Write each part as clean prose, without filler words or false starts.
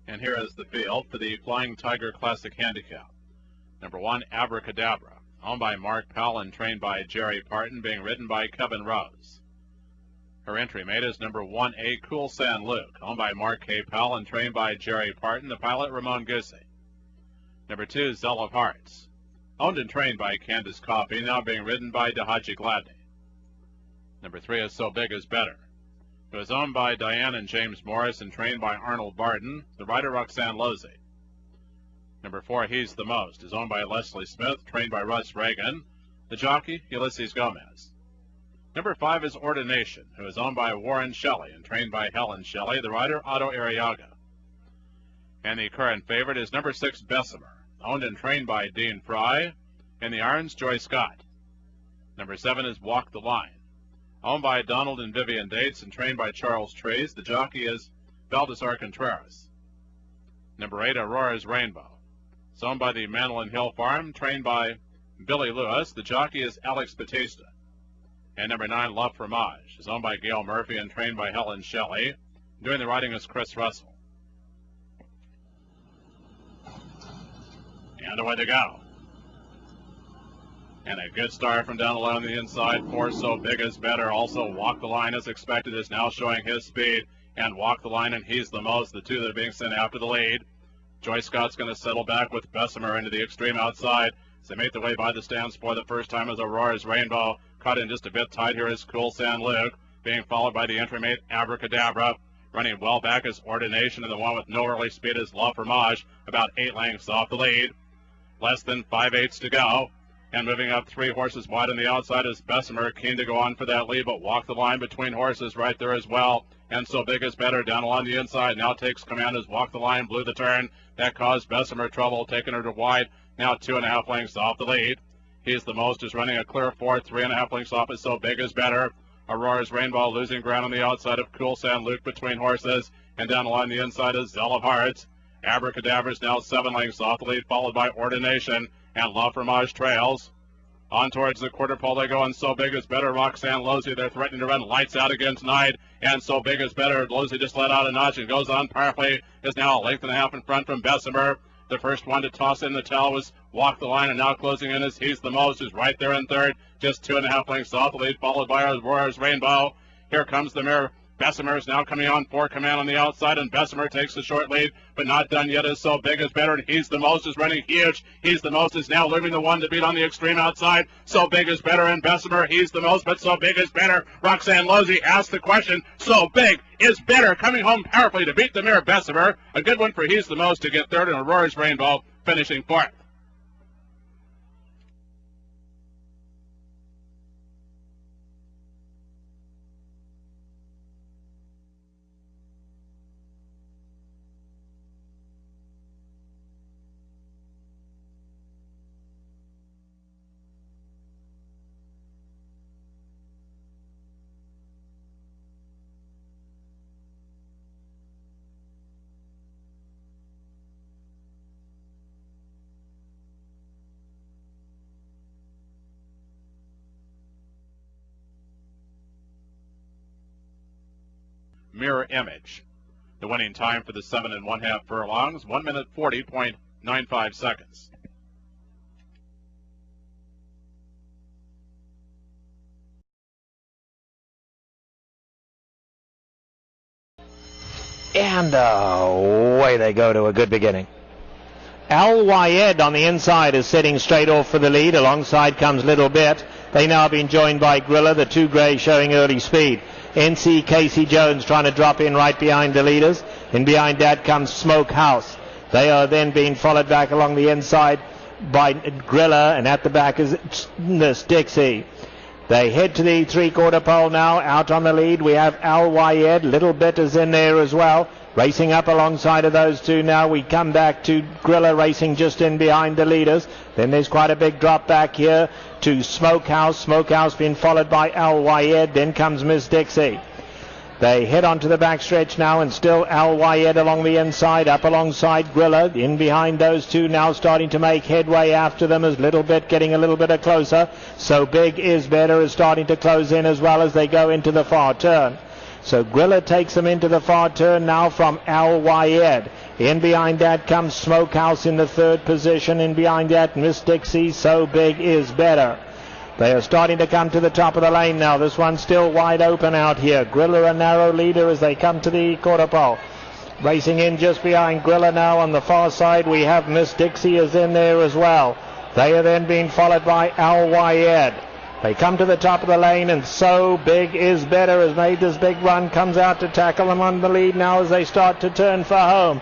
And here is the field for the Flying Tiger Classic Handicap. Number 1, Abracadabra, owned by Mark Powell and trained by Jerry Parton, being ridden by Kevin Rose. Her entry mate is number 1A, Cool San Luke, owned by Mark K. Powell and trained by Jerry Parton, the pilot Ramon Guzzi. Number 2, Zell of Hearts, owned and trained by Candace Coffey, now being ridden by Dahaji Gladney. Number 3 is So Big Is Better. It was owned by Diane and James Morris and trained by Arnold Barton, the rider Roxanne Losey. Number 4, He's the Most, is owned by Leslie Smith, trained by Russ Reagan, the jockey Ulysses Gomez. Number 5 is Ordination, who is owned by Warren Shelley and trained by Helen Shelley, the rider Otto Arriaga. And the current favorite is number 6, Bessemer, owned and trained by Dean Fry, and the irons Joy Scott. Number 7 is Walk the Line, owned by Donald and Vivian Dates and trained by Charles Trees. The jockey is Baldassar Contreras. Number 8, Aurora's Rainbow. It's owned by the Mandolin Hill Farm, trained by Billy Lewis. The jockey is Alex Batista. And number 9, La Fromage, is owned by Gail Murphy and trained by Helen Shelley. Doing the riding is Chris Russell. And away they go. And a good start from down the line on the inside. 4, So Big Is Better. Also Walk the Line as expected is now showing his speed. And Walk the Line and He's the Most, the two that are being sent after the lead. Joy Scott's going to settle back with Bessemer into the extreme outside. As they make their way by the stands for the first time as Aurora's Rainbow. Caught in just a bit tight here is Cool San Luke, being followed by the entry mate Abracadabra. Running well back is Ordination, and the one with no early speed is La Fromage, about 8 lengths off the lead. Less than 5/8 to go. And moving up 3 horses wide on the outside is Bessemer, keen to go on for that lead, but Walk the Line between horses right there as well. And So Big Is Better down along the inside. Now takes command as Walk the Line blew the turn. That caused Bessemer trouble, taking her to wide. Now 2.5 lengths off the lead. He's the Most is running a clear 4th, 3.5 lengths off is So Big Is Better. Aurora's Rainbow losing ground on the outside of Cool San Luke between horses. And down along the inside is Zell of Hearts. Abracadabra's now 7 lengths off the lead, followed by Ordination. And La Fromage trails. On towards the quarter pole they go, and So Big Is Better. Roxanne Losey, they're threatening to run lights out again tonight. And So Big Is Better. Losey just let out a notch and goes on powerfully. Is now a length and a half in front from Bessemer. The first one to toss in the towel was Walk the Line, and now closing in is He's the Most, who's right there in third. Just 2.5 lengths off the lead, followed by Aurora's Rainbow. Here comes the mare. Bessemer is now coming on for command on the outside, and Bessemer takes the short lead, but not done yet is So Big Is Better, and He's the Most is running huge. He's the Most is now leaving the one to beat on the extreme outside. So Big Is Better and Bessemer, He's the Most, but So Big Is Better. Roxanne Losey asked the question. So Big Is Better coming home powerfully to beat the mare Bessemer. A good one for He's the Most to get third, and Aurora's Rainbow finishing 4th. Mirror Image. The winning time for the 7 1/2 furlongs, 1 minute 40.95 seconds. And away they go to a good beginning. Al Wayed on the inside is setting straight off for the lead. Alongside comes Little Bit. They now have been joined by Grilla, the 2 grey showing early speed. NC Casey Jones trying to drop in right behind the leaders. And behind that comes Smokehouse. They are then being followed back along the inside by Grilla, and at the back is this Dixie. They head to the 3/4 pole now. Out on the lead we have Al Wayed. Little Bit is in there as well. Racing up alongside of those two now. We come back to Grilla racing just in behind the leaders. Then there's quite a big drop back here to Smokehouse. Smokehouse being followed by Al Wayed. Then comes Miss Dixie. They head onto the backstretch now, and still Al Wayed along the inside, up alongside Grilla. In behind those two now, starting to make headway after them as Little Bit getting a little bit closer. So Big Is Better is starting to close in as well as they go into the far turn. So Grilla takes them into the far turn now from Al Wayed. In behind that comes Smokehouse in the third position. In behind that, Miss Dixie, So Big Is Better. They are starting to come to the top of the lane now. This one's still wide open out here. Griller a narrow leader as they come to the quarter pole. Racing in just behind Griller now on the far side. We have Miss Dixie is in there as well. They are then being followed by Al Wayed. They come to the top of the lane, and So Big Is Better has made this big run. Comes out to tackle them on the lead now as they start to turn for home.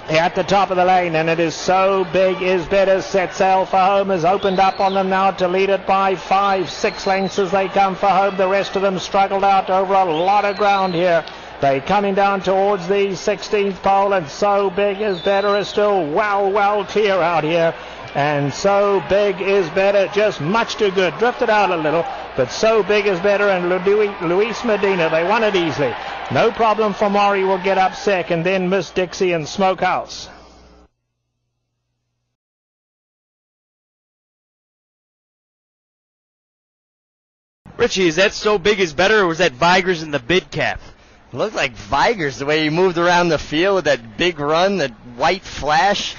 At the top of the lane, and it is So Big Is Better. Set sail for home, has opened up on them now to lead it by 5-6 lengths as they come for home. The rest of them struggled out over a lot of ground here. They coming down towards the 16th pole, and So Big Is Better is still well clear out here. And So Big Is Better, just much too good. Drifted out a little, but So Big Is Better and Luis Medina, they won it easily. No problem for Maury, will get up second, then Miss Dixie and Smokehouse. Richie, is that So Big Is Better, or was that Vigors in the bid cap? It looked like Vigors, the way he moved around the field with that big run, that white flash.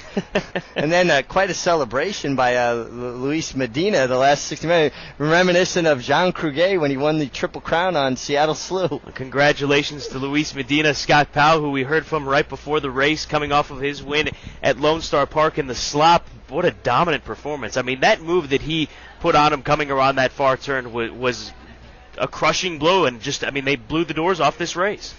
And then quite a celebration by Luis Medina the last 60 minutes, reminiscent of Jean Cruguet when he won the Triple Crown on Seattle Slew. Congratulations to Luis Medina. Scott Powell, who we heard from right before the race, coming off of his win at Lone Star Park in the slop. What a dominant performance. I mean, that move that he put on him coming around that far turn was a crushing blow, and just, I mean, they blew the doors off this race.